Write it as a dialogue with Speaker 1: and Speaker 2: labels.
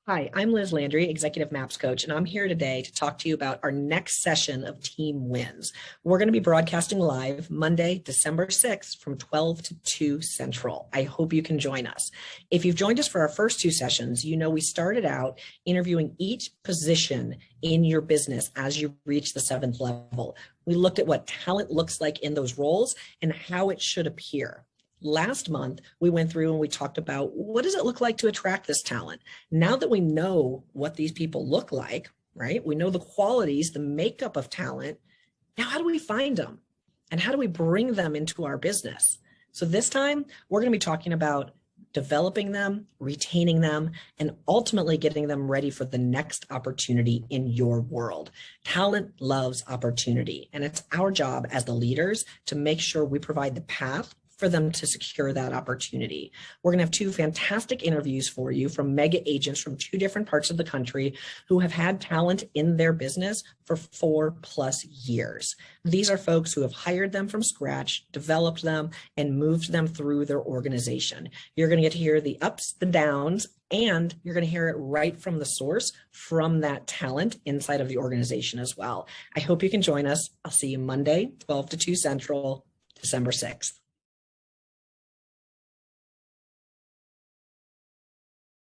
Speaker 1: Hi, I'm Liz Landry, Executive Maps Coach, and I'm here today to talk to you about our next session of Team Wins. We're going to be broadcasting live Monday, December 6th from 12 to 2 Central. I hope you can join us. If you've joined us for our first two sessions, you know we started out interviewing each position in your business as you reach the 7th level. We looked at what talent looks like in those roles and how it should appear. Last month, we went through and we talked about what does it look like to attract this talent? Now that we know what these people look like, right? We know the qualities, the makeup of talent. Now, how do we find them? And how do we bring them into our business? So this time, we're going to be talking about developing them, retaining them, and ultimately getting them ready for the next opportunity in your world. Talent loves opportunity, and it's our job as the leaders to make sure we provide the path for them to secure that opportunity. We're going to have two fantastic interviews for you from mega agents from two different parts of the country who have had talent in their business for 4+ years. These are folks who have hired them from scratch, developed them, and moved them through their organization. You're going to get to hear the ups, the downs, and you're going to hear it right from the source, from that talent inside of the organization as well. I hope you can join us. I'll see you Monday, 12 to 2 Central, December 6th.